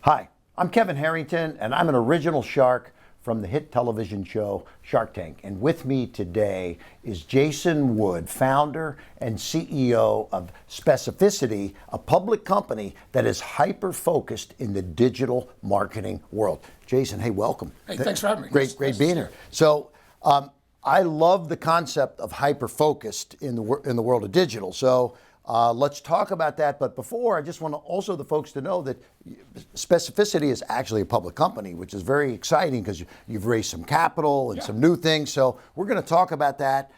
Hi, I'm Kevin Harrington, and I'm an original shark from the hit television show Shark Tank. And with me today is Jason Wood, founder and CEO of Specificity, a public company that is hyper-focused in the digital marketing world. Jason, hey, welcome. Hey, thanks for having me. Great being here. So, I love the concept of hyper-focused in the world of digital. So, let's talk about that. But before, I just want also the folks to know that Specificity is actually a public company, which is very exciting because you've raised some capital and some new things. So we're going to talk about that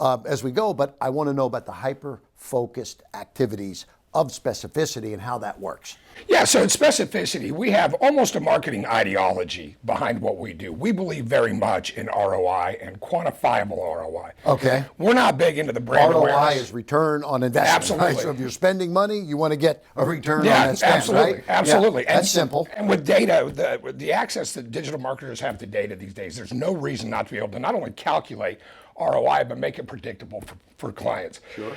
as we go. But I want to know about the hyper-focused activities of Specificity and how that works. Yeah, so in Specificity, we have almost a marketing ideology behind what we do. We believe very much in ROI and quantifiable ROI. Okay. We're not big into the brand ROI awareness. is return on investment. Absolutely. Right? So if you're spending money, you want to get a return on that spend, absolutely, right? absolutely. Yeah, that's simple. And with data, the access that digital marketers have to data these days, there's no reason not to be able to not only calculate ROI, but make it predictable for clients. Sure.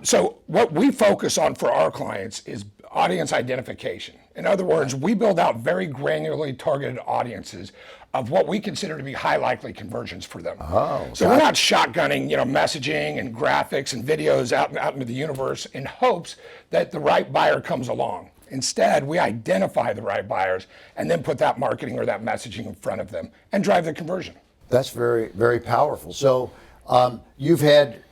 So what we focus on for our clients is audience identification. In other words, we build out very granularly targeted audiences of what we consider to be high likely conversions for them. Oh, so we're not shotgunning, messaging and graphics and videos out into the universe in hopes that the right buyer comes along. Instead, we identify the right buyers and then put that marketing or that messaging in front of them and drive the conversion. That's very, very powerful. So you've had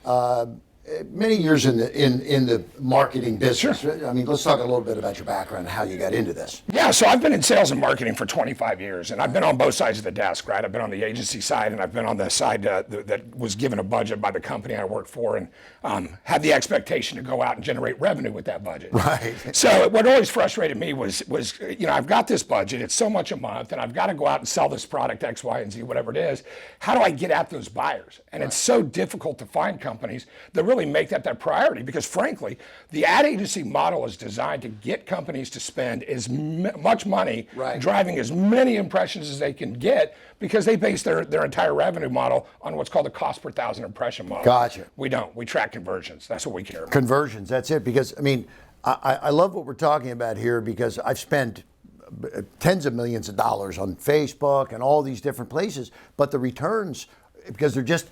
many years in the marketing business. Sure. I mean, let's talk a little bit about your background and how you got into this. Yeah, so I've been in sales and marketing for 25 years, and I've been on both sides of the desk, right? I've been on the agency side, and I've been on the side that was given a budget by the company I worked for, and had the expectation to go out and generate revenue with that budget. Right. So what always frustrated me was I've got this budget, it's so much a month, and I've got to go out and sell this product X, Y, and Z, whatever it is. How do I get at those buyers? And it's so difficult to find companies that really make that their priority, because frankly, the ad agency model is designed to get companies to spend as much money driving as many impressions as they can get, because they base their entire revenue model on what's called a cost per thousand impression model. Gotcha. We don't. We track conversions. That's what we care about. Conversions, that's it. Because, I mean, I love what we're talking about here, because I've spent tens of millions of dollars on Facebook and all these different places, but the returns, because they're just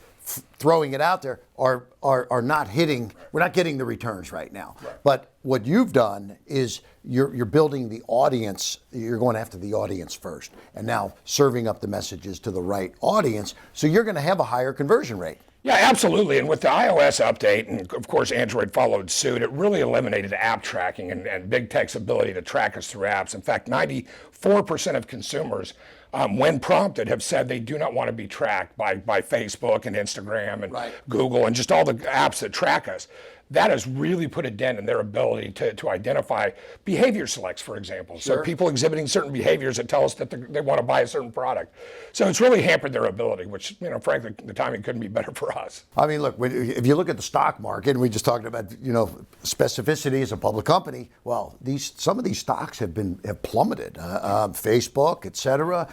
throwing it out there, are not hitting. We're not getting the returns right now. Right. But what you've done is you're building the audience. You're going after the audience first, and now serving up the messages to the right audience. So you're going to have a higher conversion rate. Yeah, absolutely. And with the iOS update, and of course Android followed suit, it really eliminated app tracking and big tech's ability to track us through apps. In fact, 94% of consumers, when prompted, have said they do not want to be tracked by Facebook and Instagram and Google and just all the apps that track us. That has really put a dent in their ability to identify behavior selects, for example. Sure. So people exhibiting certain behaviors that tell us that they want to buy a certain product. So it's really hampered their ability, which, frankly, the timing couldn't be better for us. I mean, look, if you look at the stock market, and we just talked about, Specificity as a public company. Well, some of these stocks have plummeted. Facebook, et cetera.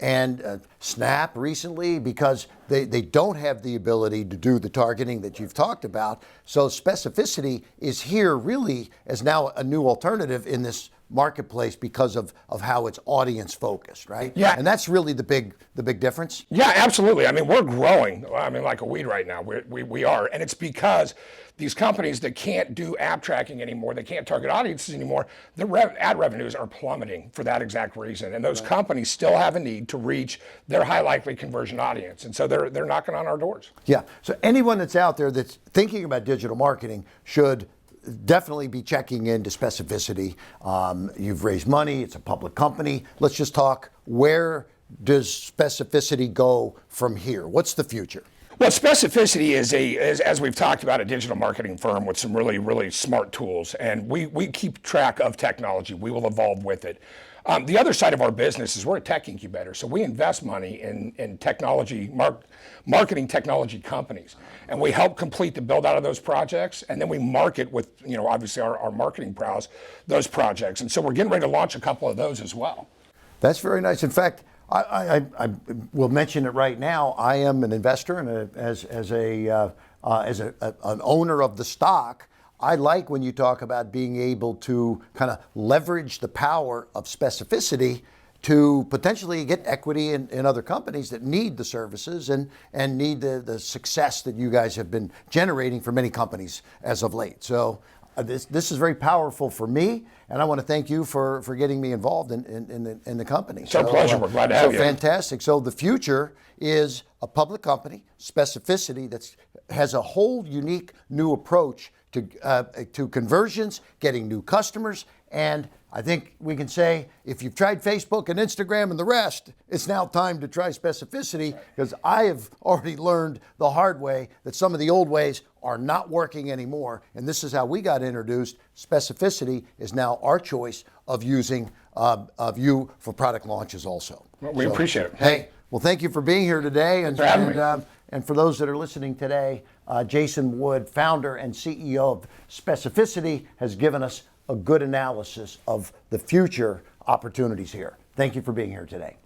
And Snap recently, because they don't have the ability to do the targeting that you've talked about. So Specificity is here really as now a new alternative in this marketplace because of how it's audience focused, right? Yeah. And that's really the big difference. Yeah, absolutely. I mean, we're growing. I mean, like a weed right now. We are, and it's because these companies that can't do app tracking anymore, they can't target audiences anymore, their ad revenues are plummeting for that exact reason. And those companies still have a need to reach their high likely conversion audience. And so they're knocking on our doors. Yeah. So anyone that's out there that's thinking about digital marketing should definitely be checking into Specificity. You've raised money. It's a public company. Let's just talk, where does Specificity go from here? What's the future? Well, Specificity is as we've talked about, a digital marketing firm with some really, really smart tools. And we keep track of technology. We will evolve with it. The other side of our business is we're a tech incubator. So we invest money in technology, marketing technology companies. And we help complete the build out of those projects. And then we market with, obviously our marketing prowess, those projects. And so we're getting ready to launch a couple of those as well. That's very nice. In fact, I will mention it right now. I am an investor, and as an owner of the stock, I like when you talk about being able to kind of leverage the power of specificity to potentially get equity in other companies that need the services and need the success that you guys have been generating for many companies as of late. So this is very powerful for me, and I want to thank you for getting me involved in the company. It's our pleasure. We're glad to have you. Fantastic. So the future is a public company, Specificity, that has a whole unique new approach to conversions, getting new customers, and I think we can say if you've tried Facebook and Instagram and the rest, it's now time to try Specificity, because I have already learned the hard way that some of the old ways are not working anymore. And this is how we got introduced. Specificity is now our choice of using of you for product launches also. Well, we appreciate it. Hey, well, thank you for being here today. And, for having me. And for those that are listening today, Jason Wood, founder and CEO of Specificity, has given us a good analysis of the future opportunities here. Thank you for being here today.